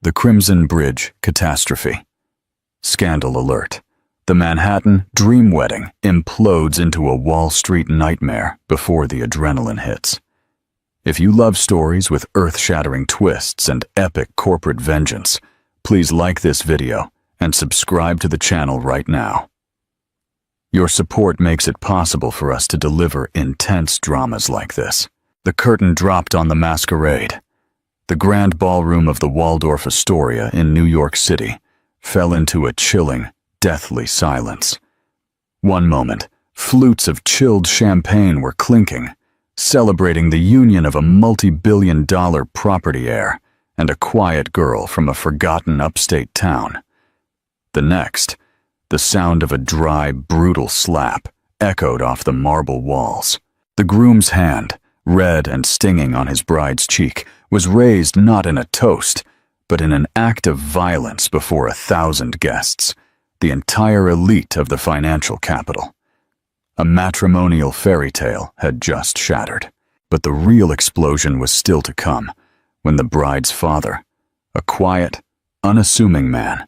The Crimson Bridge Catastrophe. Scandal alert. The Manhattan dream wedding implodes into a Wall Street nightmare before the adrenaline hits. If you love stories with earth-shattering twists and epic corporate vengeance, please like this video and subscribe to the channel right now. Your support makes it possible for us to deliver intense dramas like this. The curtain dropped on the masquerade. The grand ballroom of the Waldorf Astoria in New York City fell into a chilling, deathly silence. One moment, flutes of chilled champagne were clinking, celebrating the union of a multi-billion-dollar property heir and a quiet girl from a forgotten upstate town. The next, the sound of a dry, brutal slap echoed off the marble walls. The groom's hand, red and stinging on his bride's cheek, was raised not in a toast, but in an act of violence before 1,000 guests, the entire elite of the financial capital. A matrimonial fairy tale had just shattered, but the real explosion was still to come when the bride's father, a quiet, unassuming man,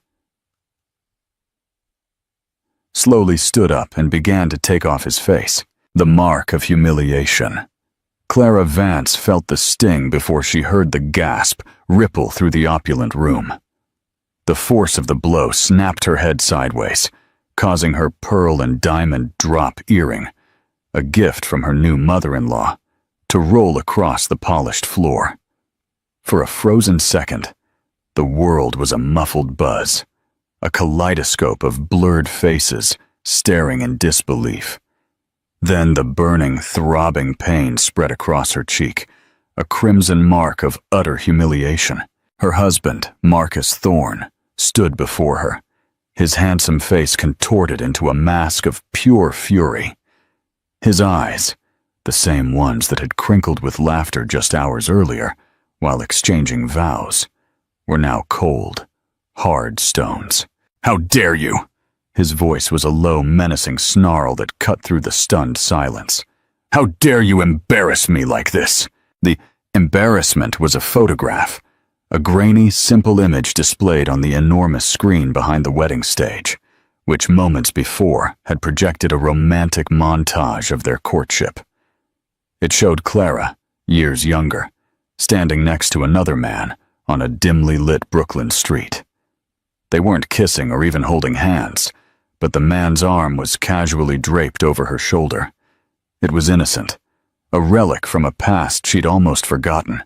slowly stood up and began to take off his face, the mark of humiliation. Clara Vance felt the sting before she heard the gasp ripple through the opulent room. The force of the blow snapped her head sideways, causing her pearl and diamond drop earring, a gift from her new mother-in-law, to roll across the polished floor. For a frozen second, the world was a muffled buzz, a kaleidoscope of blurred faces staring in disbelief. Then the burning, throbbing pain spread across her cheek, a crimson mark of utter humiliation. Her husband, Marcus Thorne, stood before her, his handsome face contorted into a mask of pure fury. His eyes, the same ones that had crinkled with laughter just hours earlier while exchanging vows, were now cold, hard stones. "How dare you!" His voice was a low, menacing snarl that cut through the stunned silence. "How dare you embarrass me like this?" The embarrassment was a photograph, a grainy, simple image displayed on the enormous screen behind the wedding stage, which moments before had projected a romantic montage of their courtship. It showed Clara, years younger, standing next to another man on a dimly lit Brooklyn street. They weren't kissing or even holding hands, but the man's arm was casually draped over her shoulder. It was innocent, a relic from a past she'd almost forgotten.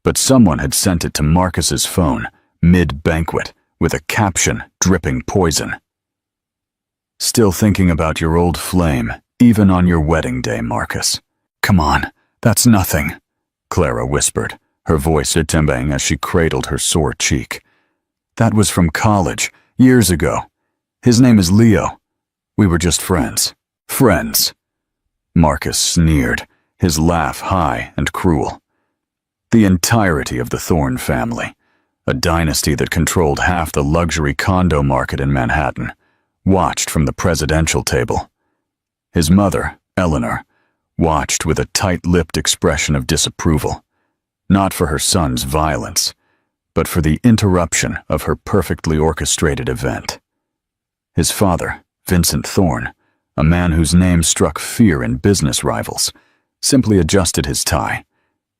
But someone had sent it to Marcus's phone, mid-banquet, with a caption dripping poison. "Still thinking about your old flame, even on your wedding day, Marcus. Come on, that's nothing," Clara whispered, her voice timbang as she cradled her sore cheek. "That was from college, years ago. His name is Leo. We were just friends." "Friends?" Marcus sneered, his laugh high and cruel. The entirety of the Thorne family, a dynasty that controlled half the luxury condo market in Manhattan, watched from the presidential table. His mother, Eleanor, watched with a tight-lipped expression of disapproval, not for her son's violence, but for the interruption of her perfectly orchestrated event. His father, Vincent Thorne, a man whose name struck fear in business rivals, simply adjusted his tie,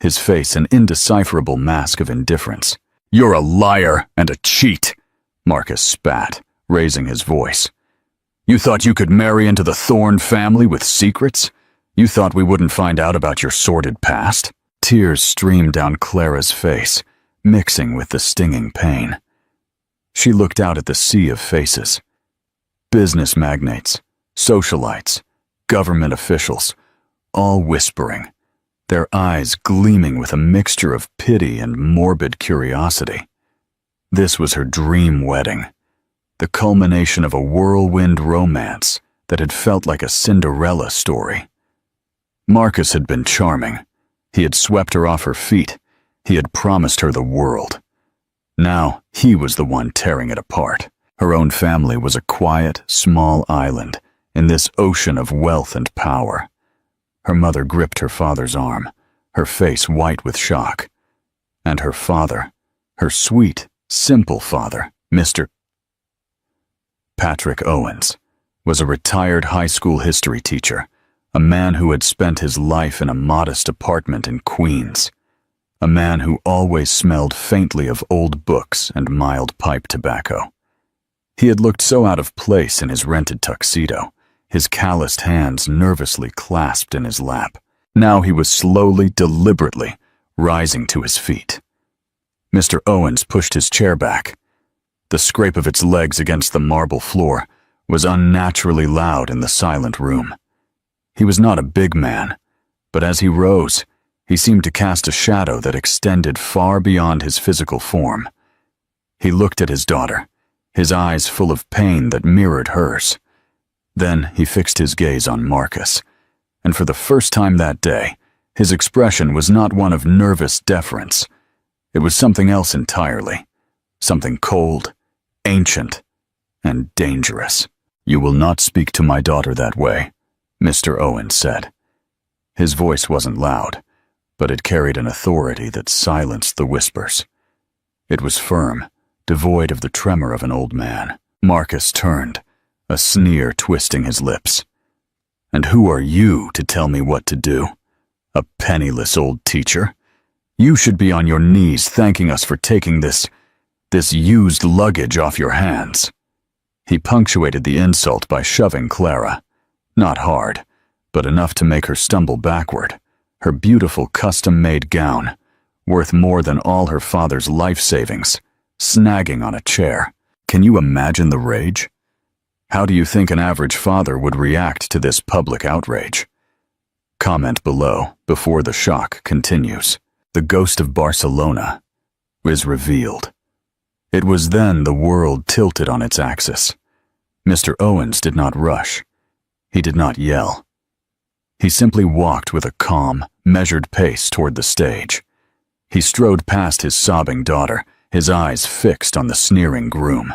his face an indecipherable mask of indifference. "You're a liar and a cheat," Marcus spat, raising his voice. "You thought you could marry into the Thorne family with secrets? You thought we wouldn't find out about your sordid past?" Tears streamed down Clara's face, mixing with the stinging pain. She looked out at the sea of faces. Business magnates, socialites, government officials, all whispering, their eyes gleaming with a mixture of pity and morbid curiosity. This was her dream wedding, the culmination of a whirlwind romance that had felt like a Cinderella story. Marcus had been charming. He had swept her off her feet. He had promised her the world. Now he was the one tearing it apart. Her own family was a quiet, small island in this ocean of wealth and power. Her mother gripped her father's arm, her face white with shock. And her father, her sweet, simple father, Mr. Patrick Owens, was a retired high school history teacher, a man who had spent his life in a modest apartment in Queens, a man who always smelled faintly of old books and mild pipe tobacco. He had looked so out of place in his rented tuxedo, his calloused hands nervously clasped in his lap. Now he was slowly, deliberately rising to his feet. Mr. Owens pushed his chair back. The scrape of its legs against the marble floor was unnaturally loud in the silent room. He was not a big man, but as he rose, he seemed to cast a shadow that extended far beyond his physical form. He looked at his daughter, his eyes full of pain that mirrored hers. Then he fixed his gaze on Marcus, and for the first time that day, his expression was not one of nervous deference. It was something else entirely, something cold, ancient, and dangerous. "You will not speak to my daughter that way," Mr. Owens said. His voice wasn't loud, but it carried an authority that silenced the whispers. It was firm, devoid of the tremor of an old man. Marcus turned, a sneer twisting his lips. "And who are you to tell me what to do? A penniless old teacher? You should be on your knees thanking us for taking this used luggage off your hands." He punctuated the insult by shoving Clara. Not hard, but enough to make her stumble backward, her beautiful custom-made gown, worth more than all her father's life savings, snagging on a chair. Can you imagine the rage? How do you think an average father would react to this public outrage? Comment below before the shock continues. The ghost of Barcelona is revealed. It was then the world tilted on its axis. Mr. Owens did not rush. He did not yell. He simply walked with a calm, measured pace toward the stage. He strode past his sobbing daughter, his eyes fixed on the sneering groom.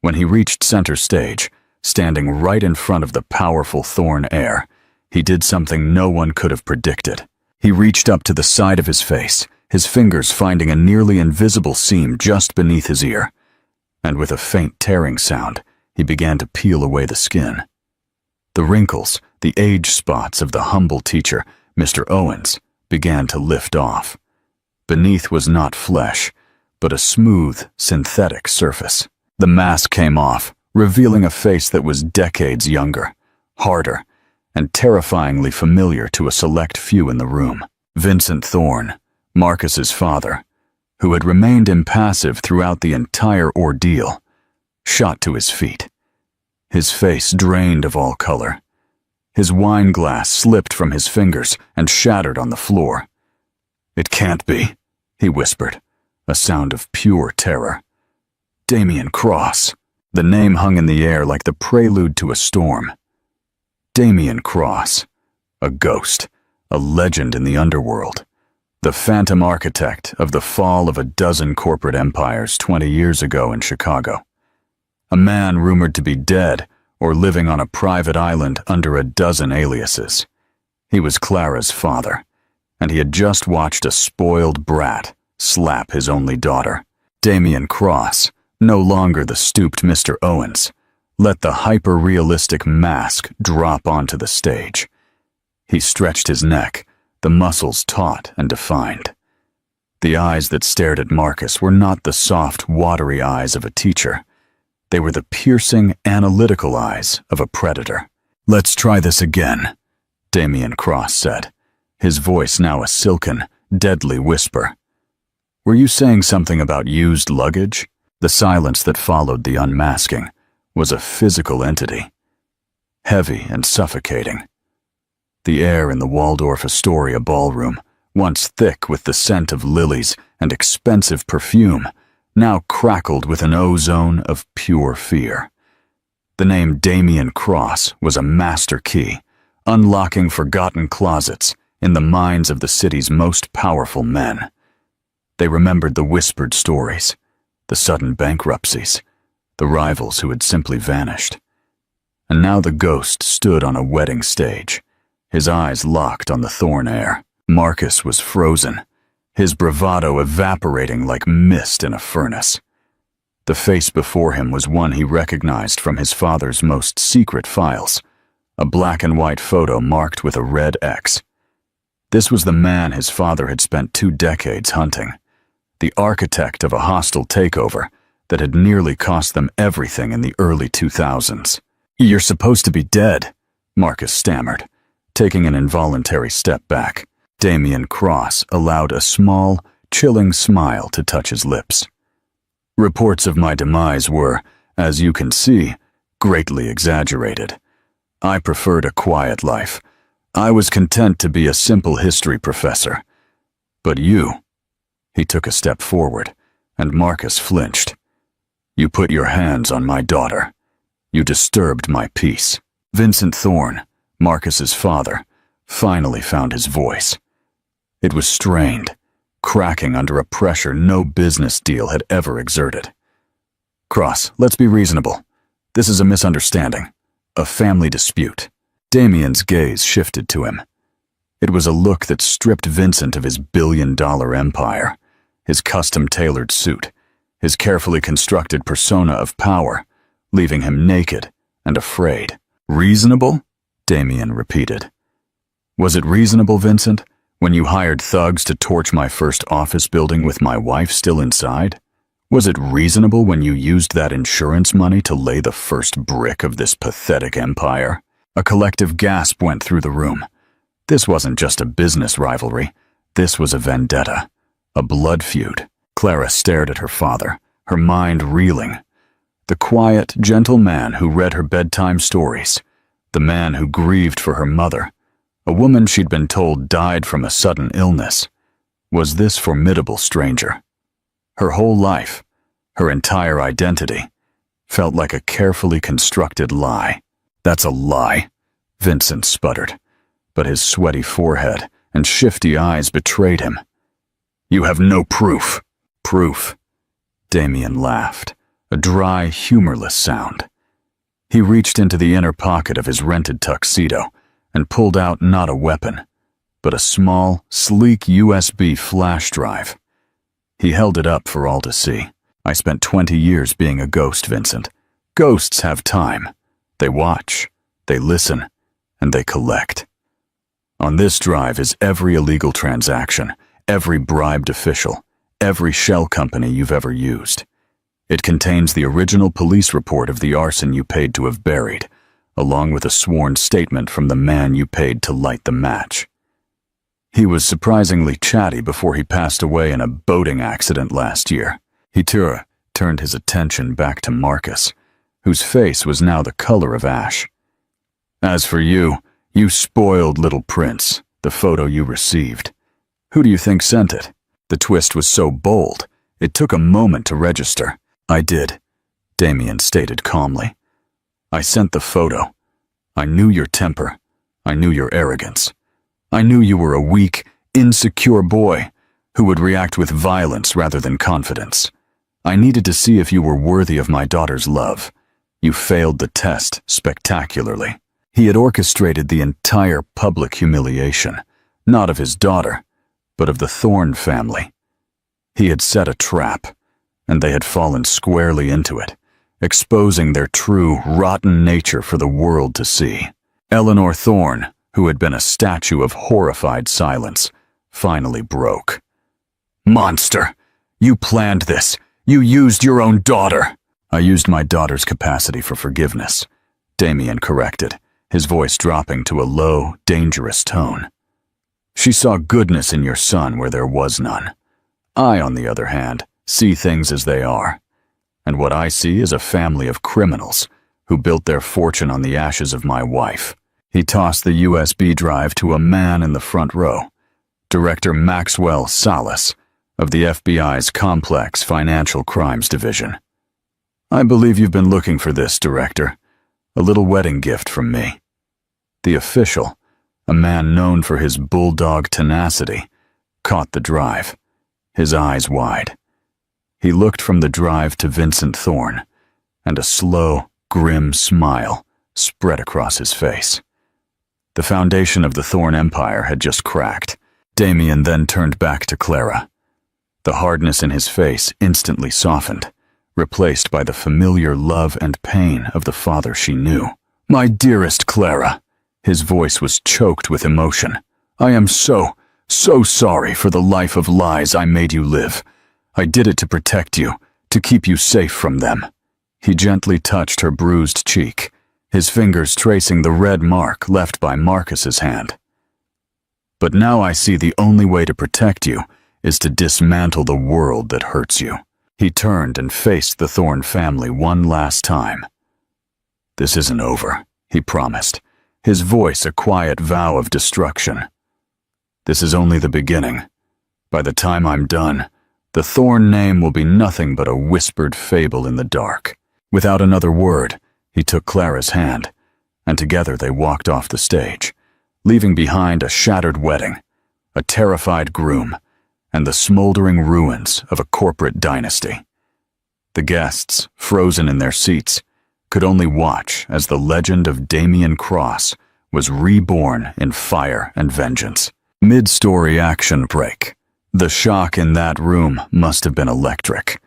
When he reached center stage, standing right in front of the powerful Thorn heir, he did something no one could have predicted. He reached up to the side of his face, his fingers finding a nearly invisible seam just beneath his ear, and with a faint tearing sound, he began to peel away the skin. The wrinkles, the age spots of the humble teacher, Mr. Owens, began to lift off. Beneath was not flesh, but a smooth, synthetic surface. The mask came off, revealing a face that was decades younger, harder, and terrifyingly familiar to a select few in the room. Vincent Thorn, Marcus's father, who had remained impassive throughout the entire ordeal, shot to his feet. His face drained of all color. His wine glass slipped from his fingers and shattered on the floor. "It can't be," he whispered, a sound of pure terror. Damien Cross. The name hung in the air like the prelude to a storm. Damien Cross, a ghost, a legend in the underworld, the phantom architect of the fall of a dozen corporate empires 20 years ago in Chicago. A man rumored to be dead or living on a private island under a dozen aliases. He was Clara's father, and he had just watched a spoiled brat slap his only daughter. Damien Cross, no longer the stooped Mr. Owens, let the hyper-realistic mask drop onto the stage. He stretched his neck, the muscles taut and defined. The eyes that stared at Marcus were not the soft, watery eyes of a teacher. They were the piercing, analytical eyes of a predator. "Let's try this again," Damien Cross said, his voice now a silken, deadly whisper. "Were you saying something about used luggage?" The silence that followed the unmasking was a physical entity, heavy and suffocating. The air in the Waldorf Astoria ballroom, once thick with the scent of lilies and expensive perfume, now crackled with an ozone of pure fear. The name Damien Cross was a master key, unlocking forgotten closets in the minds of the city's most powerful men. They remembered the whispered stories, the sudden bankruptcies, the rivals who had simply vanished. And now the ghost stood on a wedding stage, his eyes locked on the Thorn heir. Marcus was frozen, his bravado evaporating like mist in a furnace. The face before him was one he recognized from his father's most secret files, a black and white photo marked with a red X. This was the man his father had spent 2 decades hunting, the architect of a hostile takeover that had nearly cost them everything in the early 2000s. "You're supposed to be dead," Marcus stammered, taking an involuntary step back. Damien Cross allowed a small, chilling smile to touch his lips. "Reports of my demise were, as you can see, greatly exaggerated. I preferred a quiet life. I was content to be a simple history professor. But you—" He took a step forward, and Marcus flinched. "You put your hands on my daughter. You disturbed my peace." Vincent Thorne, Marcus's father, finally found his voice. It was strained, cracking under a pressure no business deal had ever exerted. "Cross, let's be reasonable. This is a misunderstanding, a family dispute." Damien's gaze shifted to him. It was a look that stripped Vincent of his billion-dollar empire, his custom-tailored suit, his carefully constructed persona of power, leaving him naked and afraid. "Reasonable?" Damien repeated. "Was it reasonable, Vincent, when you hired thugs to torch my first office building with my wife still inside? Was it reasonable when you used that insurance money to lay the first brick of this pathetic empire?" A collective gasp went through the room. This wasn't just a business rivalry. This was a vendetta, a blood feud. Clara stared at her father, her mind reeling. The quiet, gentle man who read her bedtime stories, the man who grieved for her mother, a woman she'd been told died from a sudden illness, was this formidable stranger. Her whole life, her entire identity, felt like a carefully constructed lie. "That's a lie," Vincent sputtered, but his sweaty forehead and shifty eyes betrayed him. "You have no proof." "Proof?" Damien laughed, a dry, humorless sound. He reached into the inner pocket of his rented tuxedo and pulled out not a weapon, but a small, sleek USB flash drive. He held it up for all to see. "I spent 20 years being a ghost, Vincent. Ghosts have time. They watch, they listen, and they collect. On this drive is every illegal transaction, every bribed official, every shell company you've ever used. It contains the original police report of the arson you paid to have buried, along with a sworn statement from the man you paid to light the match." He was surprisingly chatty before he passed away in a boating accident last year. He turned his attention back to Marcus, whose face was now the color of ash. "As for you, you spoiled little prince, the photo you received. Who do you think sent it?" The twist was so bold, it took a moment to register. "I did," Damien stated calmly. "I sent the photo. I knew your temper. I knew your arrogance. I knew you were a weak, insecure boy who would react with violence rather than confidence. I needed to see if you were worthy of my daughter's love. You failed the test spectacularly." He had orchestrated the entire public humiliation, not of his daughter, but of the Thorne family. He had set a trap, and they had fallen squarely into it, exposing their true, rotten nature for the world to see. Eleanor Thorne, who had been a statue of horrified silence, finally broke. "Monster! You planned this! You used your own daughter!" "I used my daughter's capacity for forgiveness," Damien corrected, his voice dropping to a low, dangerous tone. "She saw goodness in your son where there was none. I, on the other hand, see things as they are. And what I see is a family of criminals who built their fortune on the ashes of my wife." He tossed the USB drive to a man in the front row, Director Maxwell Salas of the FBI's Complex Financial Crimes Division. "I believe you've been looking for this, Director. A little wedding gift from me." The official, a man known for his bulldog tenacity, caught the drive, his eyes wide. He looked from the drive to Vincent Thorne, and a slow, grim smile spread across his face. The foundation of the Thorne Empire had just cracked. Damien then turned back to Clara. The hardness in his face instantly softened, replaced by the familiar love and pain of the father she knew. "My dearest Clara," his voice was choked with emotion. "I am so sorry for the life of lies I made you live. I did it to protect you, to keep you safe from them." He gently touched her bruised cheek, his fingers tracing the red mark left by Marcus's hand. "But now I see the only way to protect you is to dismantle the world that hurts you." He turned and faced the Thorne family one last time. "This isn't over," he promised, his voice a quiet vow of destruction. "This is only the beginning. By the time I'm done, the Thorne name will be nothing but a whispered fable in the dark." Without another word, he took Clara's hand, and together they walked off the stage, leaving behind a shattered wedding, a terrified groom, and the smoldering ruins of a corporate dynasty. The guests, frozen in their seats, could only watch as the legend of Damien Cross was reborn in fire and vengeance. Mid-story action break. The shock in that room must have been electric.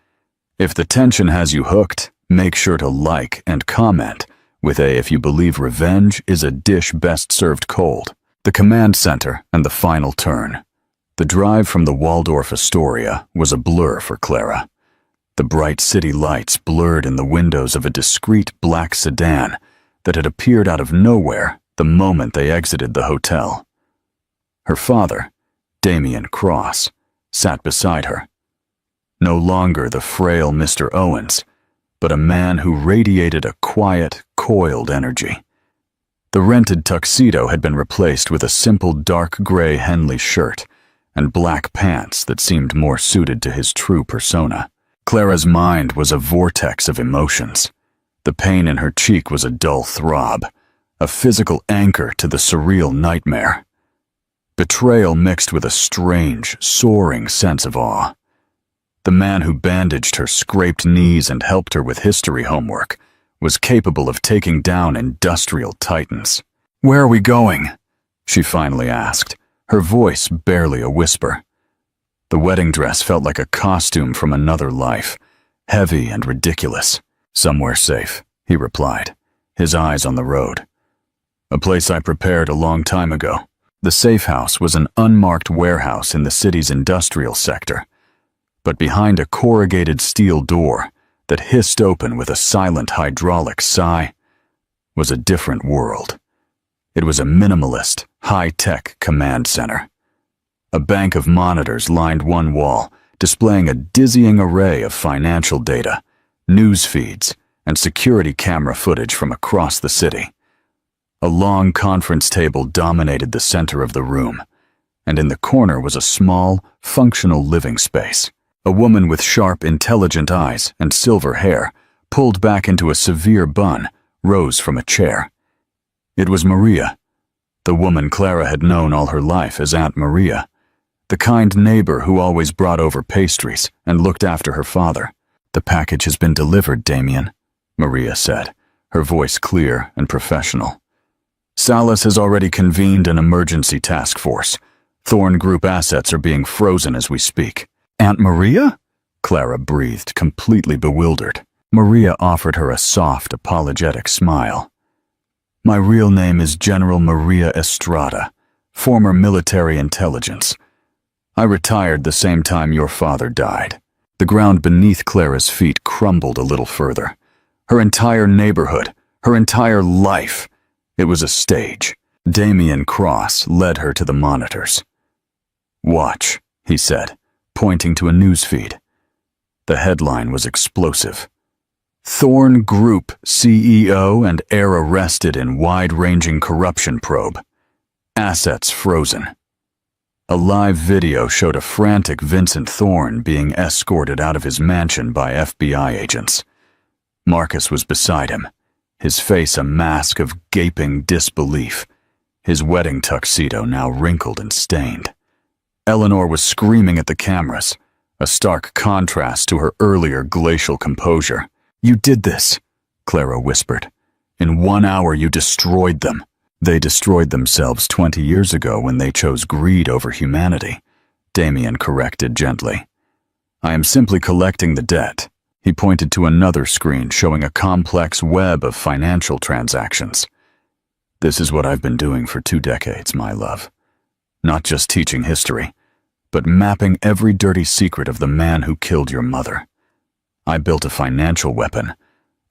If the tension has you hooked, make sure to like and comment with a "if you believe revenge is a dish best served cold." The command center and the final turn. The drive from the Waldorf Astoria was a blur for Clara. The bright city lights blurred in the windows of a discreet black sedan that had appeared out of nowhere the moment they exited the hotel. Her father, Damien Cross, sat beside her. No longer the frail Mr. Owens, but a man who radiated a quiet, coiled energy. The rented tuxedo had been replaced with a simple dark gray Henley shirt and black pants that seemed more suited to his true persona. Clara's mind was a vortex of emotions. The pain in her cheek was a dull throb, a physical anchor to the surreal nightmare. Betrayal mixed with a strange, soaring sense of awe. The man who bandaged her scraped knees and helped her with history homework was capable of taking down industrial titans. "Where are we going?" she finally asked, her voice barely a whisper. The wedding dress felt like a costume from another life, heavy and ridiculous. "Somewhere safe," he replied, his eyes on the road. "A place I prepared a long time ago." The safe house was an unmarked warehouse in the city's industrial sector, but behind a corrugated steel door that hissed open with a silent hydraulic sigh was a different world. It was a minimalist, high-tech command center. A bank of monitors lined one wall, displaying a dizzying array of financial data, news feeds, and security camera footage from across the city. A long conference table dominated the center of the room, and in the corner was a small, functional living space. A woman with sharp, intelligent eyes and silver hair, pulled back into a severe bun, rose from a chair. It was Maria, the woman Clara had known all her life as Aunt Maria, the kind neighbor who always brought over pastries and looked after her father. "The package has been delivered, Damien," Maria said, her voice clear and professional. "Salas has already convened an emergency task force. Thorne Group assets are being frozen as we speak." "Aunt Maria?" Clara breathed, completely bewildered. Maria offered her a soft, apologetic smile. "My real name is General Maria Estrada, former military intelligence. I retired the same time your father died." The ground beneath Clara's feet crumbled a little further. Her entire neighborhood, her entire life. It was a stage. Damien Cross led her to the monitors. "Watch," he said, pointing to a newsfeed. The headline was explosive. "Thorne Group CEO and heir arrested in wide-ranging corruption probe. Assets frozen." A live video showed a frantic Vincent Thorne being escorted out of his mansion by FBI agents. Marcus was beside him, his face a mask of gaping disbelief, his wedding tuxedo now wrinkled and stained. Eleanor was screaming at the cameras, a stark contrast to her earlier glacial composure. "You did this," Clara whispered. "In 1 hour you destroyed them." They destroyed themselves 20 years ago when they chose greed over humanity, Damien corrected gently. I am simply collecting the debt. He pointed to another screen showing a complex web of financial transactions. This is what I've been doing for 2 decades, my love. Not just teaching history, but mapping every dirty secret of the man who killed your mother. I built a financial weapon,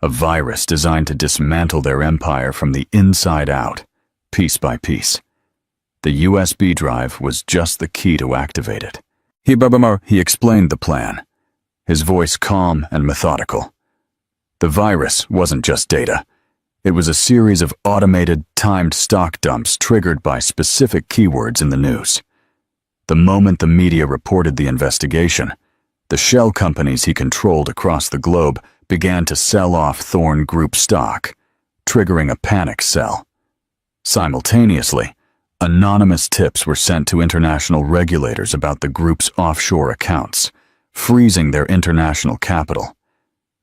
a virus designed to dismantle their empire from the inside out, piece by piece. The USB drive was just the key to activate it. He explained the plan, his voice calm and methodical. The virus wasn't just data. It was a series of automated, timed stock dumps triggered by specific keywords in the news. The moment the media reported the investigation, the shell companies he controlled across the globe began to sell off Thorn Group stock, triggering a panic sell. Simultaneously, anonymous tips were sent to international regulators about the group's offshore accounts, freezing their international capital.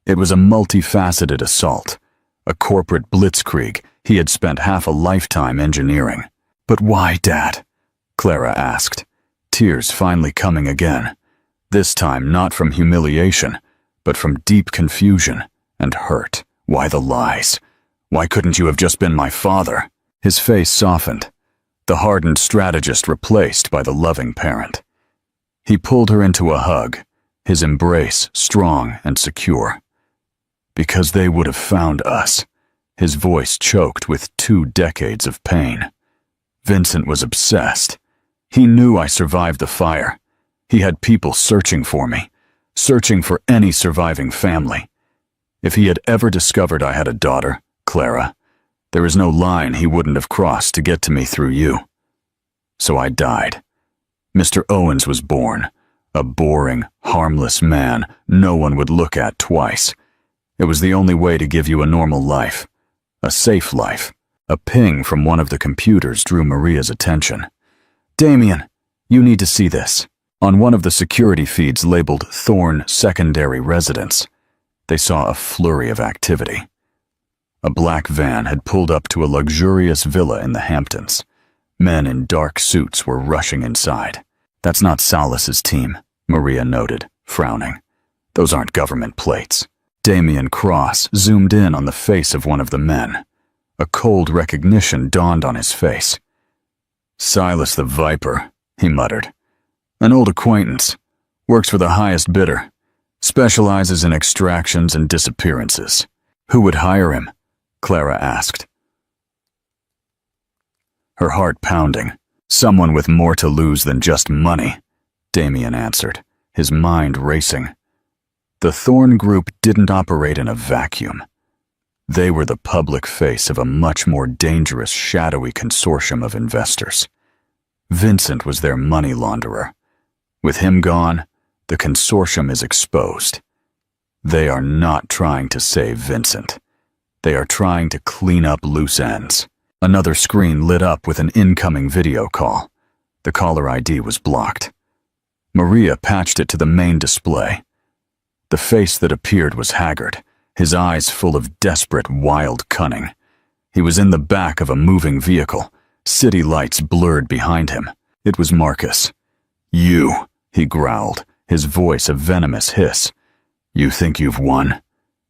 It was a multifaceted assault, a corporate blitzkrieg he had spent half a lifetime engineering. But why, Dad? Clara asked, tears finally coming again, this time not from humiliation, but from deep confusion and hurt. Why the lies? Why couldn't you have just been my father? His face softened, the hardened strategist replaced by the loving parent. He pulled her into a hug, his embrace strong and secure. Because they would have found us. His voice choked with 2 decades of pain. Vincent was obsessed. He knew I survived the fire. He had people searching for me, searching for any surviving family. If he had ever discovered I had a daughter, Clara, there is no line he wouldn't have crossed to get to me through you. So I died. Mr. Owens was born, a boring, harmless man no one would look at twice. It was the only way to give you a normal life, a safe life. A ping from one of the computers drew Maria's attention. Damien, you need to see this. On one of the security feeds labeled Thorn Secondary Residence, they saw a flurry of activity. A black van had pulled up to a luxurious villa in the Hamptons. Men in dark suits were rushing inside. That's not Salas's team, Maria noted, frowning. Those aren't government plates. Damien Cross zoomed in on the face of one of the men. A cold recognition dawned on his face. Silas the Viper, he muttered. An old acquaintance. Works for the highest bidder. Specializes in extractions and disappearances. Who would hire him? Clara asked. Her heart pounding. Someone with more to lose than just money, Damien answered, his mind racing. The Thorn Group didn't operate in a vacuum. They were the public face of a much more dangerous, shadowy consortium of investors. Vincent was their money launderer. With him gone, the consortium is exposed. They are not trying to save Vincent. They are trying to clean up loose ends. Another screen lit up with an incoming video call. The caller ID was blocked. Maria patched it to the main display. The face that appeared was haggard, his eyes full of desperate, wild cunning. He was in the back of a moving vehicle, city lights blurred behind him. It was Marcus. You, he growled, his voice a venomous hiss. You think you've won?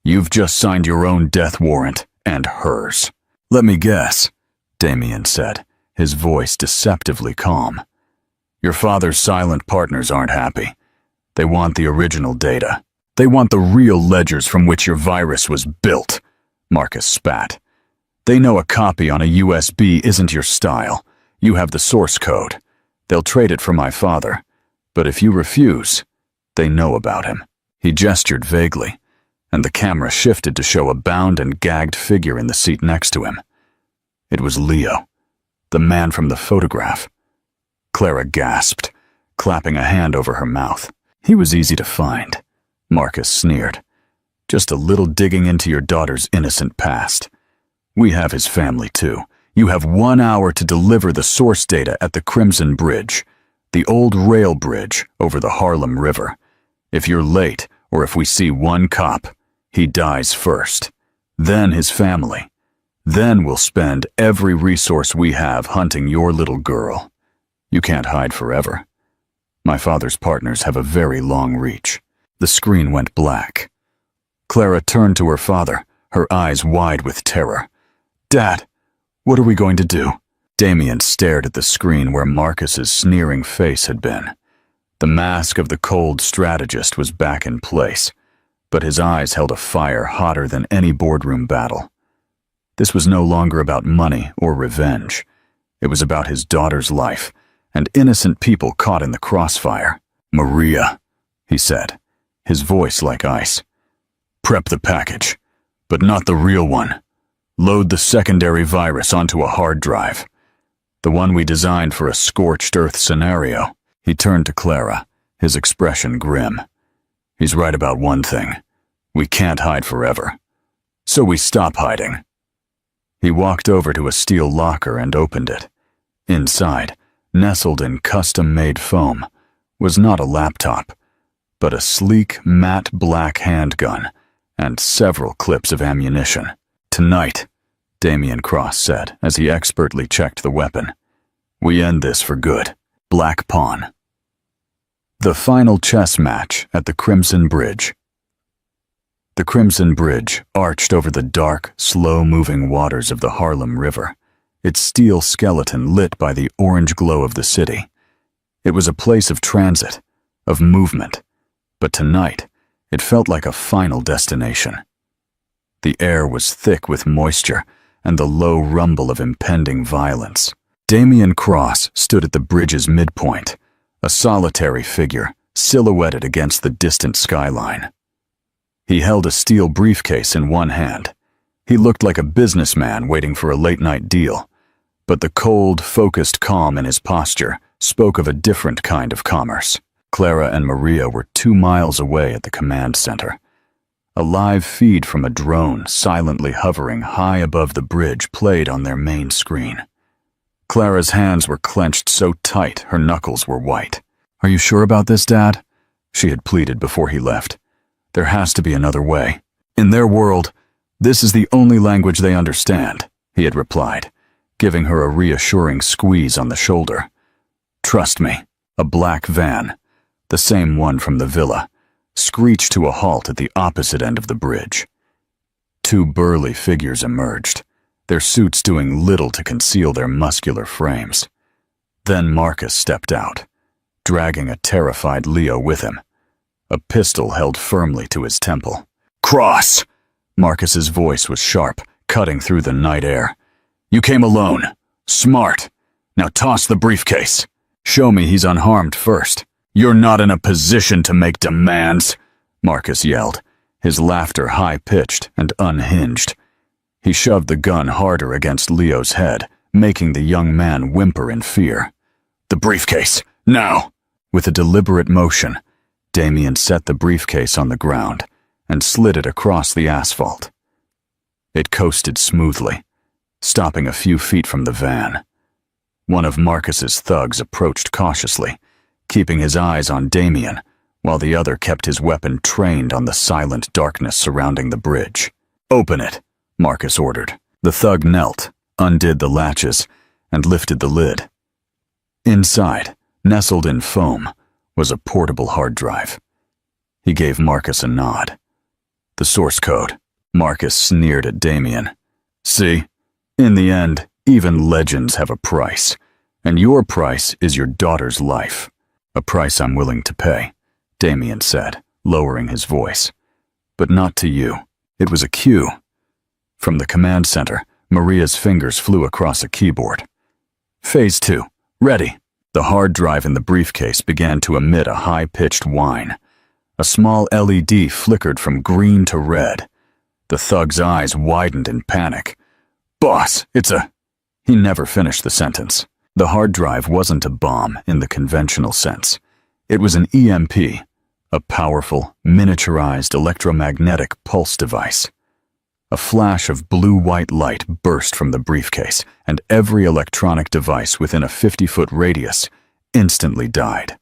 You've just signed your own death warrant, and hers. Let me guess, Damien said, his voice deceptively calm. Your father's silent partners aren't happy. They want the original data. They want the real ledgers from which your virus was built, Marcus spat. They know a copy on a USB isn't your style. You have the source code. They'll trade it for my father. But if you refuse, they know about him. He gestured vaguely, and the camera shifted to show a bound and gagged figure in the seat next to him. It was Leo, the man from the photograph. Clara gasped, clapping a hand over her mouth. He was easy to find. Marcus sneered. Just a little digging into your daughter's innocent past. We have his family too. You have 1 hour to deliver the source data at the Crimson Bridge, the old rail bridge over the Harlem River. If you're late, or if we see one cop, he dies first. Then his family. Then we'll spend every resource we have hunting your little girl. You can't hide forever. My father's partners have a very long reach." The screen went black. Clara turned to her father, her eyes wide with terror. "Dad, what are we going to do?" Damien stared at the screen where Marcus's sneering face had been. The mask of the cold strategist was back in place, but his eyes held a fire hotter than any boardroom battle. This was no longer about money or revenge. It was about his daughter's life and innocent people caught in the crossfire. "Maria," he said, his voice like ice. "Prep the package, but not the real one. Load the secondary virus onto a hard drive. The one we designed for a scorched earth scenario." He turned to Clara, his expression grim. "He's right about one thing. We can't hide forever. So we stop hiding." He walked over to a steel locker and opened it. Inside, nestled in custom-made foam, was not a laptop, but a sleek, matte black handgun and several clips of ammunition. "Tonight," Damien Cross said as he expertly checked the weapon, "we end this for good. Black pawn." The final chess match at the Crimson Bridge. The Crimson Bridge arched over the dark, slow-moving waters of the Harlem River, its steel skeleton lit by the orange glow of the city. It was a place of transit, of movement, but tonight it felt like a final destination. The air was thick with moisture and the low rumble of impending violence. Damien Cross stood at the bridge's midpoint, a solitary figure silhouetted against the distant skyline. He held a steel briefcase in one hand. He looked like a businessman waiting for a late-night deal, but the cold, focused calm in his posture spoke of a different kind of commerce. Clara and Maria were 2 miles away at the command center. A live feed from a drone silently hovering high above the bridge played on their main screen. Clara's hands were clenched so tight her knuckles were white. "Are you sure about this, Dad?" she had pleaded before he left. "There has to be another way. In their world, this is the only language they understand," he had replied, giving her a reassuring squeeze on the shoulder. "Trust me." A black van, the same one from the villa, screeched to a halt at the opposite end of the bridge. 2 burly figures emerged, their suits doing little to conceal their muscular frames. Then Marcus stepped out, dragging a terrified Leo with him, a pistol held firmly to his temple. "Cross!" Marcus's voice was sharp, cutting through the night air. "You came alone. Smart. Now toss the briefcase. Show me he's unharmed first." "You're not in a position to make demands," Marcus yelled, his laughter high-pitched and unhinged. He shoved the gun harder against Leo's head, making the young man whimper in fear. "The briefcase, now!" With a deliberate motion, Damien set the briefcase on the ground and slid it across the asphalt. It coasted smoothly, stopping a few feet from the van. One of Marcus's thugs approached cautiously, keeping his eyes on Damien, while the other kept his weapon trained on the silent darkness surrounding the bridge. "Open it," Marcus ordered. The thug knelt, undid the latches, and lifted the lid. Inside, nestled in foam, was a portable hard drive. He gave Marcus a nod. "The source code." Marcus sneered at Damien. "See, in the end, even legends have a price, and your price is your daughter's life. A price I'm willing to pay," Damien said, lowering his voice. "But not to you." It was a cue. From the command center, Maria's fingers flew across a keyboard. "Phase 2. Ready." The hard drive in the briefcase began to emit a high-pitched whine. A small LED flickered from green to red. The thug's eyes widened in panic. "Boss, it's a—" He never finished the sentence. The hard drive wasn't a bomb in the conventional sense. It was an EMP, a powerful, miniaturized electromagnetic pulse device. A flash of blue-white light burst from the briefcase, and every electronic device within a 50-foot radius instantly died.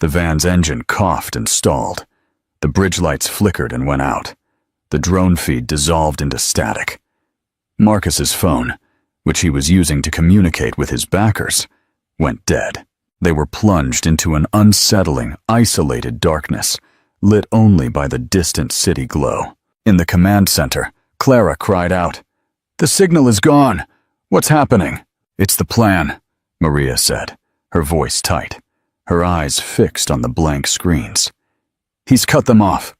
The van's engine coughed and stalled. The bridge lights flickered and went out. The drone feed dissolved into static. Marcus's phone, which he was using to communicate with his backers, went dead. They were plunged into an unsettling, isolated darkness, lit only by the distant city glow. In the command center, Clara cried out, "The signal is gone! What's happening?" "It's the plan," Maria said, her voice tight, her eyes fixed on the blank screens. "He's cut them off.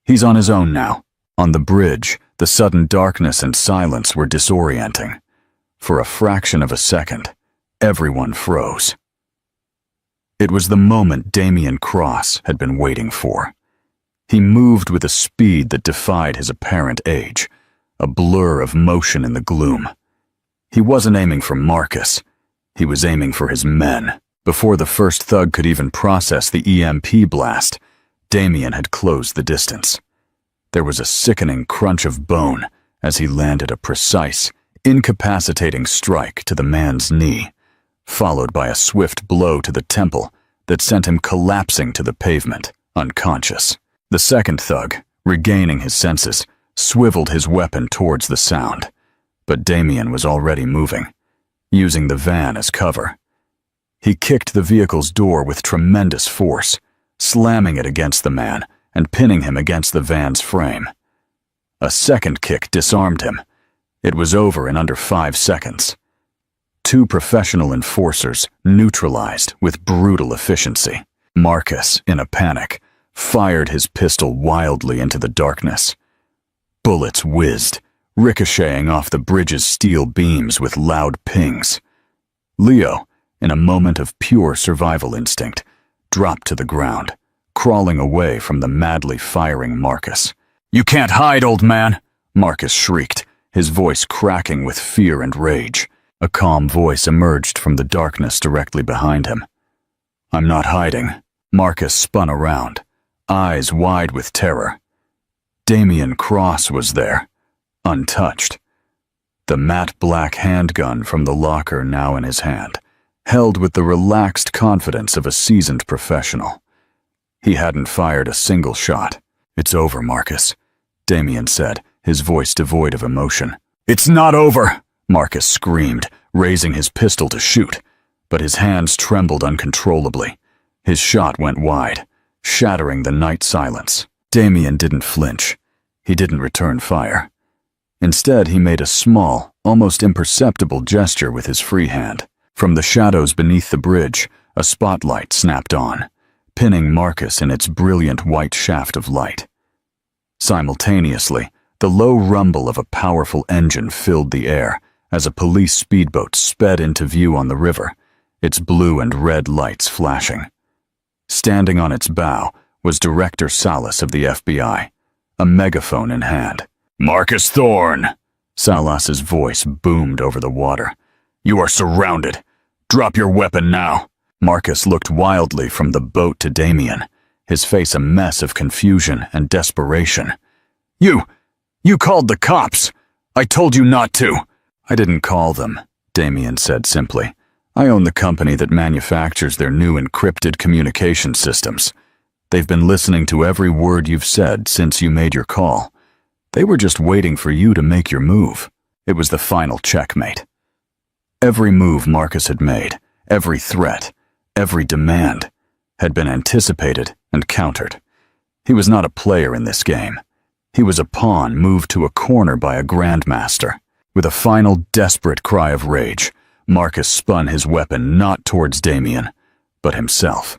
He's on his own now." On the bridge, the sudden darkness and silence were disorienting. For a fraction of a second, everyone froze. It was the moment Damien Cross had been waiting for. He moved with a speed that defied his apparent age, a blur of motion in the gloom. He wasn't aiming for Marcus. He was aiming for his men. Before the first thug could even process the EMP blast, Damien had closed the distance. There was a sickening crunch of bone as he landed a precise, incapacitating strike to the man's knee, followed by a swift blow to the temple that sent him collapsing to the pavement, unconscious. The second thug, regaining his senses, swiveled his weapon towards the sound, but Damien was already moving, using the van as cover. He kicked the vehicle's door with tremendous force, slamming it against the man and pinning him against the van's frame. A second kick disarmed him. It was over in under 5 seconds. 2 professional enforcers neutralized with brutal efficiency. Marcus, in a panic, fired his pistol wildly into the darkness. Bullets whizzed, ricocheting off the bridge's steel beams with loud pings. Leo, in a moment of pure survival instinct, dropped to the ground, crawling away from the madly firing Marcus. "You can't hide, old man!" Marcus shrieked, his voice cracking with fear and rage. A calm voice emerged from the darkness directly behind him. "I'm not hiding." Marcus spun around, eyes wide with terror. Damien Cross was there, untouched. The matte black handgun from the locker now in his hand, held with the relaxed confidence of a seasoned professional. He hadn't fired a single shot. "It's over, Marcus," Damien said, his voice devoid of emotion. "It's not over!" Marcus screamed, raising his pistol to shoot, but his hands trembled uncontrollably. His shot went wide, shattering the night silence. Damien didn't flinch. He didn't return fire. Instead, he made a small, almost imperceptible gesture with his free hand. From the shadows beneath the bridge, a spotlight snapped on, pinning Marcus in its brilliant white shaft of light. Simultaneously, the low rumble of a powerful engine filled the air as a police speedboat sped into view on the river, its blue and red lights flashing. Standing on its bow was Director Salas of the FBI, a megaphone in hand. "Marcus Thorne!" Salas's voice boomed over the water. "You are surrounded. Drop your weapon now." Marcus looked wildly from the boat to Damien, his face a mess of confusion and desperation. You called the cops! I told you not to!" "I didn't call them," Damien said simply. "I own the company that manufactures their new encrypted communication systems. They've been listening to every word you've said since you made your call. They were just waiting for you to make your move." It was the final checkmate. Every move Marcus had made, every threat, every demand, had been anticipated and countered. He was not a player in this game. He was a pawn moved to a corner by a grandmaster. With a final desperate cry of rage, Marcus spun his weapon not towards Damien, but himself.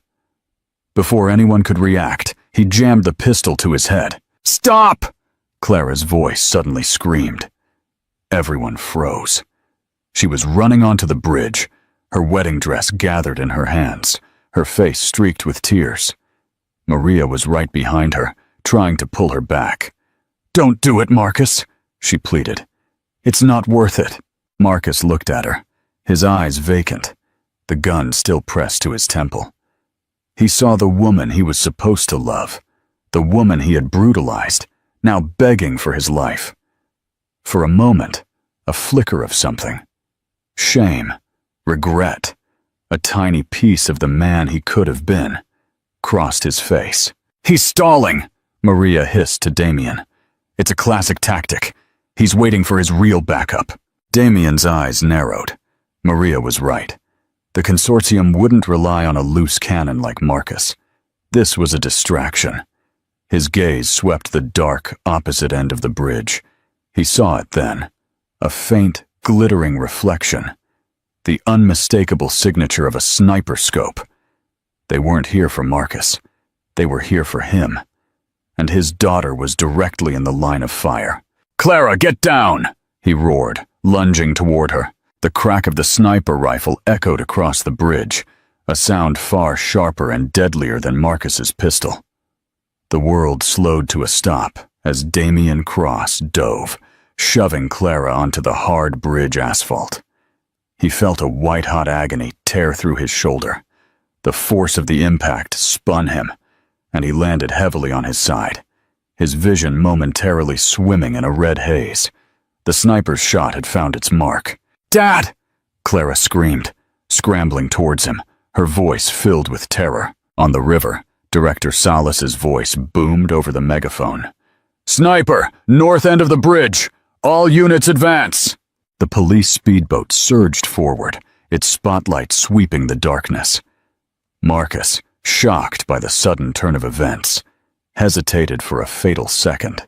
Before anyone could react, he jammed the pistol to his head. "Stop!" Clara's voice suddenly screamed. Everyone froze. She was running onto the bridge, her wedding dress gathered in her hands, her face streaked with tears. Maria was right behind her, trying to pull her back. "Don't do it, Marcus," she pleaded. "It's not worth it." Marcus looked at her, his eyes vacant, the gun still pressed to his temple. He saw the woman he was supposed to love, the woman he had brutalized, now begging for his life. For a moment, a flicker of something. Shame, regret, a tiny piece of the man he could have been, crossed his face. "He's stalling!" Maria hissed to Damien. "It's a classic tactic. He's waiting for his real backup. Damien's eyes narrowed. Maria was right. The consortium wouldn't rely on a loose cannon like Marcus. This was a distraction. His gaze swept the dark, opposite end of the bridge. He saw it then. A faint, glittering reflection. The unmistakable signature of a sniper scope. They weren't here for Marcus. They were here for him. And his daughter was directly in the line of fire. "Clara, get down!" he roared, lunging toward her. The crack of the sniper rifle echoed across the bridge, a sound far sharper and deadlier than Marcus's pistol. The world slowed to a stop as Damien Cross dove, shoving Clara onto the hard bridge asphalt. He felt a white-hot agony tear through his shoulder. The force of the impact spun him, and he landed heavily on his side, his vision momentarily swimming in a red haze. The sniper's shot had found its mark. "Dad!" Clara screamed, scrambling towards him, her voice filled with terror. On the river, Director Salas's voice boomed over the megaphone. "Sniper! North end of the bridge! All units advance!" The police speedboat surged forward, its spotlight sweeping the darkness. Marcus, shocked by the sudden turn of events, hesitated for a fatal second.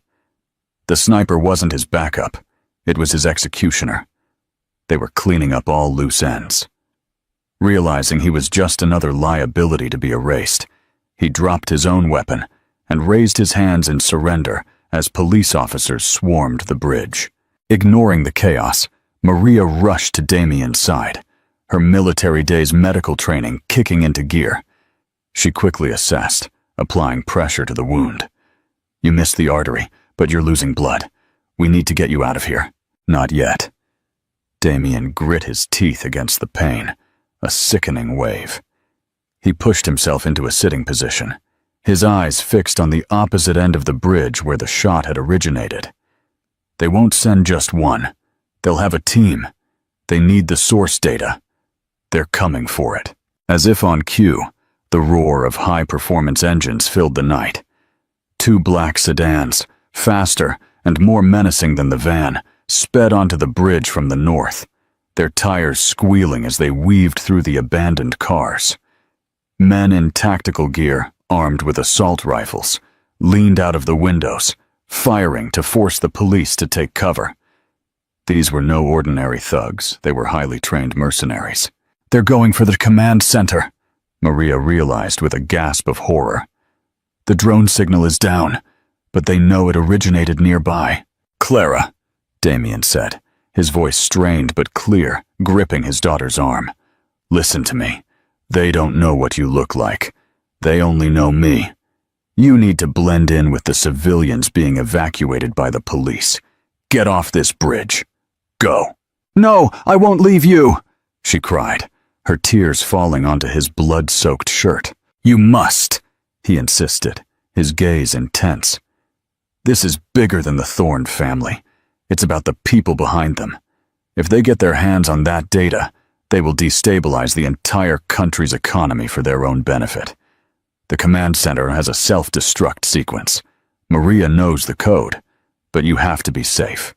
The sniper wasn't his backup. It was his executioner. They were cleaning up all loose ends. Realizing he was just another liability to be erased, he dropped his own weapon and raised his hands in surrender as police officers swarmed the bridge. Ignoring the chaos, Maria rushed to Damien's side, her military days medical training kicking into gear. She quickly assessed, applying pressure to the wound. "You missed the artery, but you're losing blood. We need to get you out of here." "Not yet." Damien grit his teeth against the pain, a sickening wave. He pushed himself into a sitting position, his eyes fixed on the opposite end of the bridge where the shot had originated. They won't send just one. They'll have a team. They need the source data. They're coming for it. As if on cue, the roar of high-performance engines filled the night. Two black sedans, faster and more menacing than the van, sped onto the bridge from the north, their tires squealing as they weaved through the abandoned cars. Men in tactical gear, armed with assault rifles, leaned out of the windows, firing to force the police to take cover. These were no ordinary thugs. They were highly trained mercenaries. "They're going for the command center," Maria realized with a gasp of horror. "The drone signal is down, but they know it originated nearby." "Clara," Damien said, his voice strained but clear, gripping his daughter's arm. "Listen to me. They don't know what you look like. They only know me. You need to blend in with the civilians being evacuated by the police. Get off this bridge. Go." "No, I won't leave you," she cried, her tears falling onto his blood-soaked shirt. "You must," he insisted, his gaze intense. "This is bigger than the Thorne family. It's about the people behind them. If they get their hands on that data, they will destabilize the entire country's economy for their own benefit. The command center has a self-destruct sequence. Maria knows the code, but you have to be safe.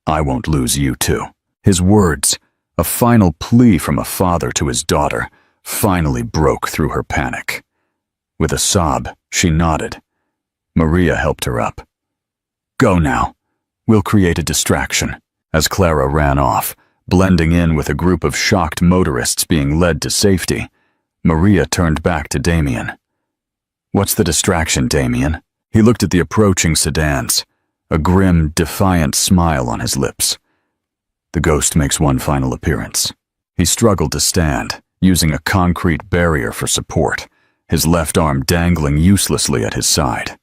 I won't lose you too." His words, a final plea from a father to his daughter, finally broke through her panic. With a sob, she nodded. Maria helped her up. "Go now. We'll create a distraction." As Clara ran off, blending in with a group of shocked motorists being led to safety, Maria turned back to Damien. "What's the distraction, Damien?" He looked at the approaching sedans, a grim, defiant smile on his lips. "The ghost makes one final appearance." He struggled to stand, using a concrete barrier for support, his left arm dangling uselessly at his side.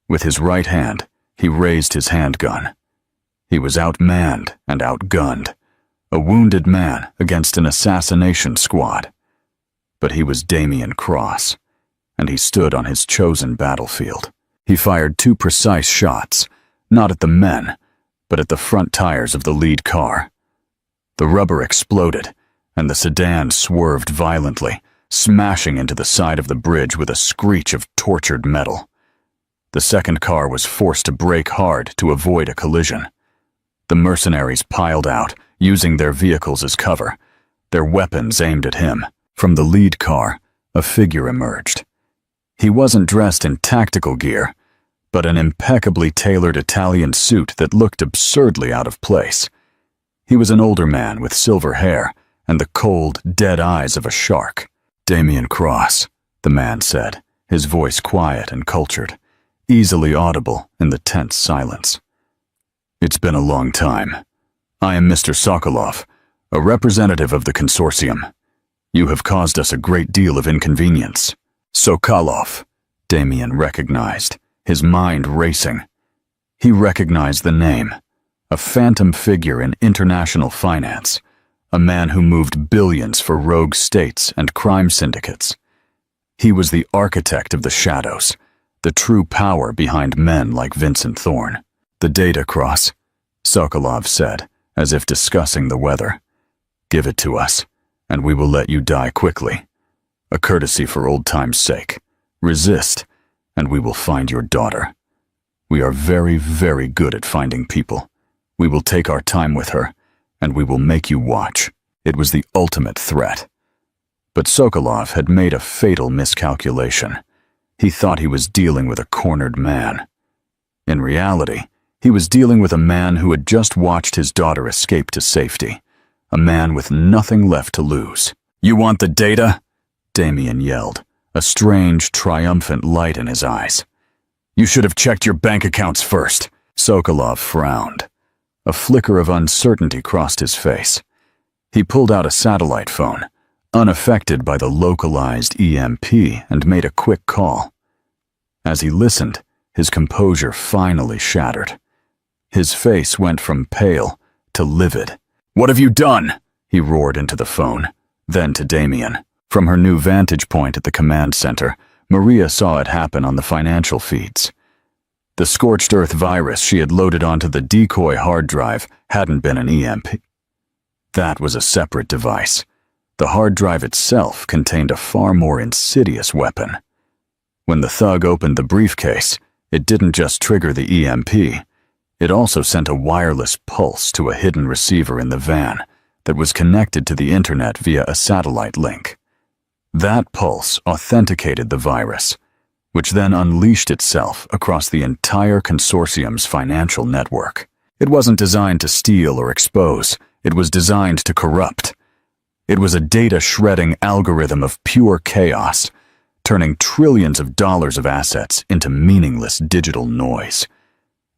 With his right hand, he raised his handgun. He was outmanned and outgunned, a wounded man against an assassination squad. But he was Damien Cross, and he stood on his chosen battlefield. He fired 2 precise shots, not at the men, but at the front tires of the lead car. The rubber exploded, and the sedan swerved violently, smashing into the side of the bridge with a screech of tortured metal. The second car was forced to brake hard to avoid a collision. The mercenaries piled out, using their vehicles as cover, their weapons aimed at him. From the lead car, a figure emerged. He wasn't dressed in tactical gear, but an impeccably tailored Italian suit that looked absurdly out of place. He was an older man with silver hair and the cold, dead eyes of a shark. "Damien Cross," the man said, his voice quiet and cultured, easily audible in the tense silence. "It's been a long time. I am Mr. Sokolov, a representative of the consortium. You have caused us a great deal of inconvenience." "Sokolov," Damien recognized, his mind racing. He recognized the name, a phantom figure in international finance, a man who moved billions for rogue states and crime syndicates. He was the architect of the shadows, the true power behind men like Vincent Thorne. "The data cross," Sokolov said, as if discussing the weather. "Give it to us, and we will let you die quickly. A courtesy for old time's sake. Resist, and we will find your daughter. We are very, very good at finding people. We will take our time with her, and we will make you watch." It was the ultimate threat. But Sokolov had made a fatal miscalculation. He thought he was dealing with a cornered man. In reality, he was dealing with a man who had just watched his daughter escape to safety, a man with nothing left to lose. "You want the data?" Damien yelled, a strange, triumphant light in his eyes. "You should have checked your bank accounts first." Sokolov frowned. A flicker of uncertainty crossed his face. He pulled out a satellite phone, unaffected by the localized EMP, and made a quick call. As he listened, his composure finally shattered. His face went from pale to livid. "What have you done?" he roared into the phone, then to Damien. From her new vantage point at the command center, Maria saw it happen on the financial feeds. The scorched earth virus she had loaded onto the decoy hard drive hadn't been an EMP. That was a separate device. The hard drive itself contained a far more insidious weapon. When the thug opened the briefcase, it didn't just trigger the EMP. It also sent a wireless pulse to a hidden receiver in the van that was connected to the internet via a satellite link. That pulse authenticated the virus, which then unleashed itself across the entire consortium's financial network. It wasn't designed to steal or expose. It was designed to corrupt. It was a data-shredding algorithm of pure chaos, turning trillions of dollars of assets into meaningless digital noise.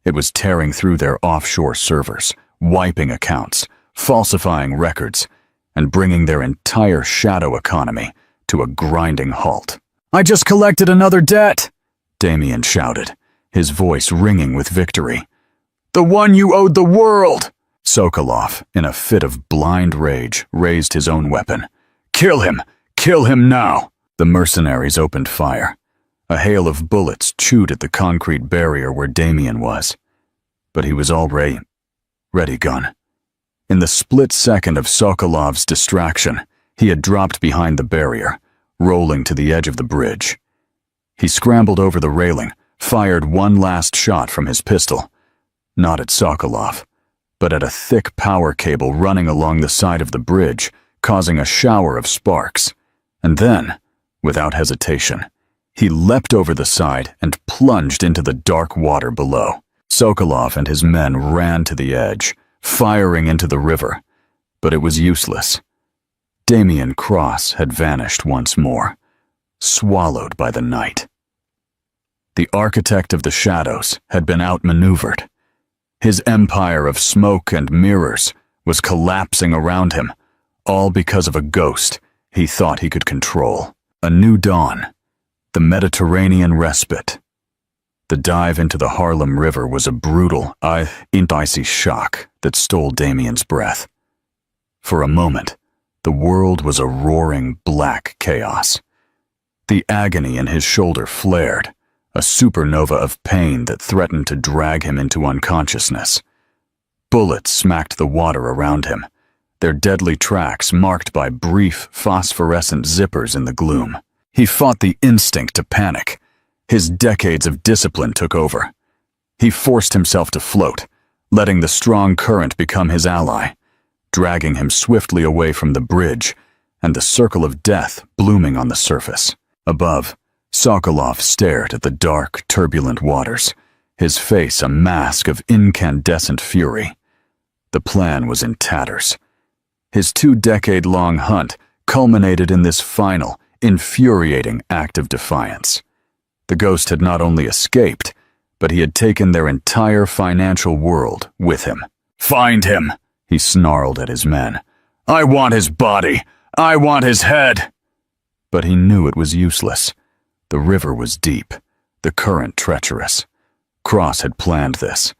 It was tearing through their offshore servers, wiping accounts, falsifying records, and bringing their entire shadow economy to a grinding halt. "I just collected another debt," Damien shouted, his voice ringing with victory. "The one you owed the world!" Sokolov, in a fit of blind rage, raised his own weapon. "Kill him! Kill him now!" The mercenaries opened fire. A hail of bullets chewed at the concrete barrier where Damien was. But he was already ready gun. In the split second of Sokolov's distraction, he had dropped behind the barrier, rolling to the edge of the bridge. He scrambled over the railing, fired one last shot from his pistol. Not at Sokolov, but at a thick power cable running along the side of the bridge, causing a shower of sparks. And then, without hesitation, he leapt over the side and plunged into the dark water below. Sokolov and his men ran to the edge, firing into the river, but it was useless. Damien Cross had vanished once more, swallowed by the night. The architect of the shadows had been outmaneuvered. His empire of smoke and mirrors was collapsing around him, all because of a ghost he thought he could control. A new dawn, the Mediterranean respite. The dive into the Harlem River was a brutal, icy shock that stole Damien's breath. For a moment, the world was a roaring black chaos. The agony in his shoulder flared, a supernova of pain that threatened to drag him into unconsciousness. Bullets smacked the water around him, their deadly tracks marked by brief, phosphorescent zippers in the gloom. He fought the instinct to panic. His decades of discipline took over. He forced himself to float, letting the strong current become his ally, dragging him swiftly away from the bridge and the circle of death blooming on the surface. Above, Sokolov stared at the dark, turbulent waters, his face a mask of incandescent fury. The plan was in tatters. His 2-decade-long hunt culminated in this final, infuriating act of defiance. The ghost had not only escaped, but he had taken their entire financial world with him. "Find him!" he snarled at his men. "I want his body! I want his head!" But he knew it was useless. The river was deep, the current treacherous. Cross had planned this.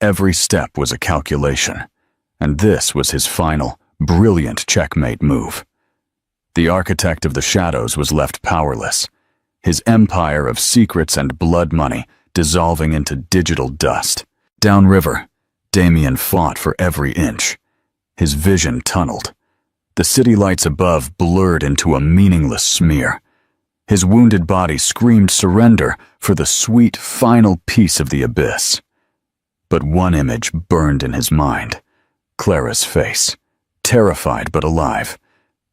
Every step was a calculation, and this was his final, brilliant checkmate move. The architect of the shadows was left powerless, his empire of secrets and blood money dissolving into digital dust. Downriver, Damien fought for every inch. His vision tunneled. The city lights above blurred into a meaningless smear. His wounded body screamed surrender for the sweet final piece of the abyss. But one image burned in his mind. Clara's face, terrified but alive,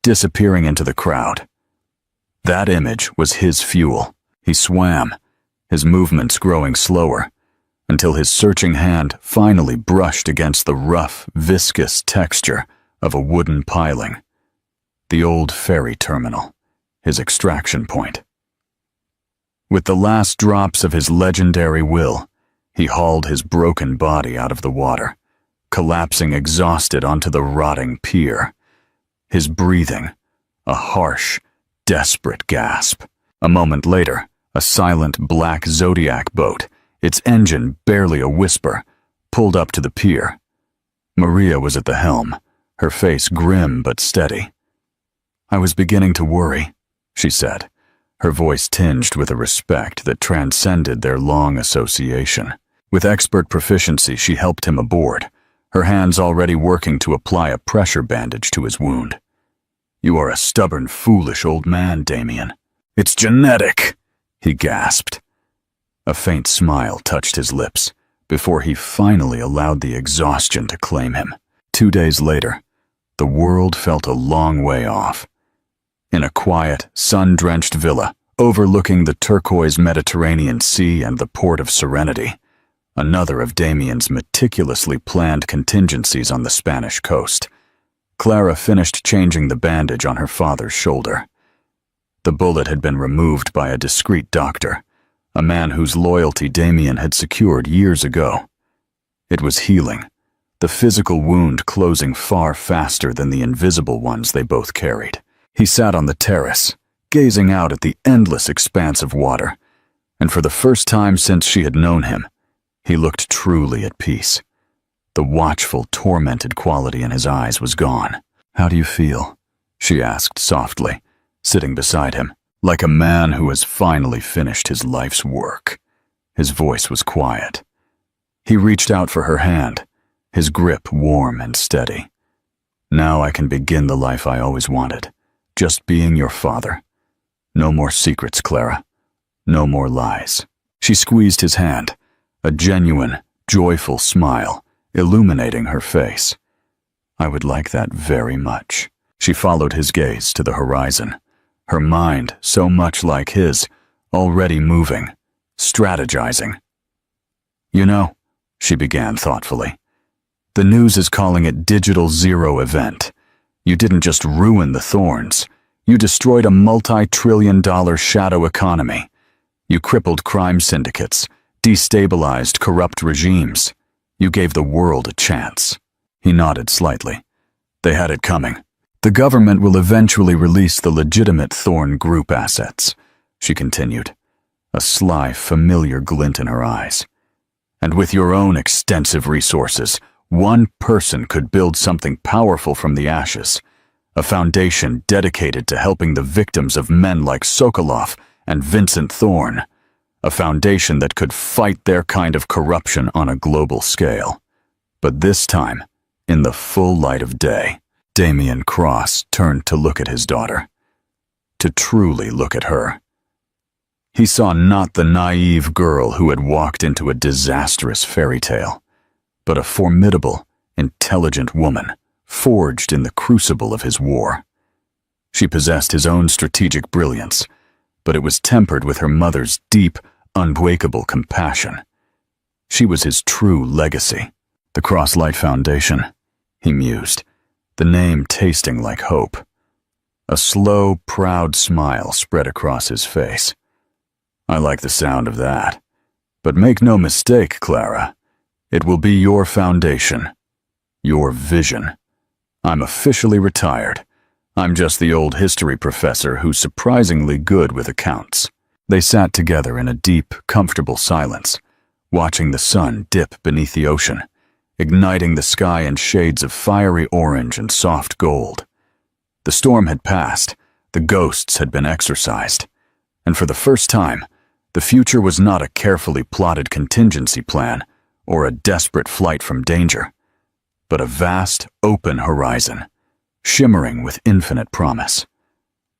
disappearing into the crowd. That image was his fuel. He swam, his movements growing slower, until his searching hand finally brushed against the rough, viscous texture of a wooden piling. The old ferry terminal, his extraction point. With the last drops of his legendary will, he hauled his broken body out of the water, collapsing exhausted onto the rotting pier. His breathing, a harsh, desperate gasp. A moment later, a silent black Zodiac boat, its engine barely a whisper, pulled up to the pier. Maria was at the helm, her face grim but steady. "I was beginning to worry," she said, her voice tinged with a respect that transcended their long association. With expert proficiency, she helped him aboard, her hands already working to apply a pressure bandage to his wound. "You are a stubborn, foolish old man, Damien." "It's genetic," he gasped. A faint smile touched his lips before he finally allowed the exhaustion to claim him. 2 days later, the world felt a long way off. In a quiet, sun-drenched villa overlooking the turquoise Mediterranean Sea and the port of Serenity, another of Damien's meticulously planned contingencies on the Spanish coast, Clara finished changing the bandage on her father's shoulder. The bullet had been removed by a discreet doctor, a man whose loyalty Damien had secured years ago. It was healing, the physical wound closing far faster than the invisible ones they both carried. He sat on the terrace, gazing out at the endless expanse of water, and for the first time since she had known him, he looked truly at peace. The watchful, tormented quality in his eyes was gone. "How do you feel?" she asked softly, sitting beside him, like a man who has finally finished his life's work. His voice was quiet. He reached out for her hand, his grip warm and steady. "Now I can begin the life I always wanted, just being your father. No more secrets, Clara. No more lies." She squeezed his hand, a genuine, joyful smile illuminating her face. "I would like that very much." She followed his gaze to the horizon, her mind so much like his, already moving, strategizing. "You know," she began thoughtfully, "the news is calling it Digital Zero event. You didn't just ruin the Thorns. You destroyed a multi-trillion-dollar shadow economy. You crippled crime syndicates, destabilized corrupt regimes. You gave the world a chance." He nodded slightly. "They had it coming. The government will eventually release the legitimate Thorn Group assets," she continued, a sly, familiar glint in her eyes. "And with your own extensive resources, one person could build something powerful from the ashes, a foundation dedicated to helping the victims of men like Sokolov and Vincent Thorn, a foundation that could fight their kind of corruption on a global scale. But this time, in the full light of day." Damien Cross turned to look at his daughter, to truly look at her. He saw not the naive girl who had walked into a disastrous fairy tale, but a formidable, intelligent woman, forged in the crucible of his war. She possessed his own strategic brilliance, but it was tempered with her mother's deep, unbreakable compassion. She was his true legacy. The Crosslight Foundation, he mused, the name tasting like hope. A slow, proud smile spread across his face. I like the sound of that. But make no mistake, Clara, it will be your foundation, your vision. I'm officially retired. I'm just the old history professor who's surprisingly good with accounts. They sat together in a deep, comfortable silence, watching the sun dip beneath the ocean, igniting the sky in shades of fiery orange and soft gold. The storm had passed, the ghosts had been exorcised, and for the first time, the future was not a carefully plotted contingency plan or a desperate flight from danger, but a vast, open horizon, shimmering with infinite promise.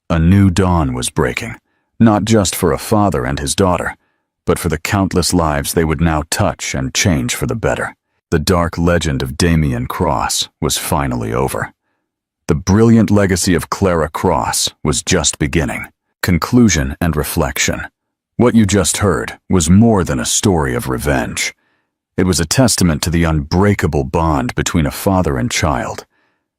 A new dawn was breaking, not just for a father and his daughter, but for the countless lives they would now touch and change for the better. The dark legend of Damien Cross was finally over. The brilliant legacy of Clara Cross was just beginning. Conclusion and reflection. What you just heard was more than a story of revenge. It was a testament to the unbreakable bond between a father and child,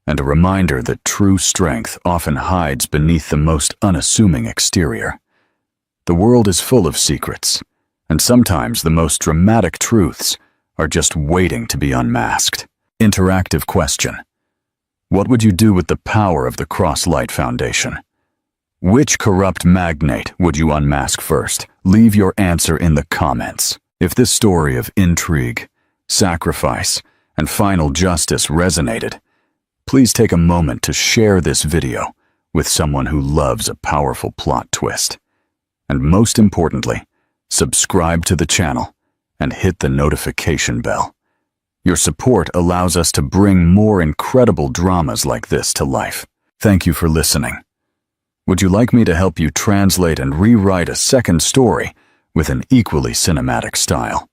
and a reminder that true strength often hides beneath the most unassuming exterior. The world is full of secrets, and sometimes the most dramatic truths are just waiting to be unmasked. Interactive question. What would you do with the power of the Crosslight Foundation? Which corrupt magnate would you unmask first? Leave your answer in the comments. If this story of intrigue, sacrifice, and final justice resonated, please take a moment to share this video with someone who loves a powerful plot twist. And most importantly, subscribe to the channel and hit the notification bell. Your support allows us to bring more incredible dramas like this to life. Thank you for listening. Would you like me to help you translate and rewrite a second story with an equally cinematic style?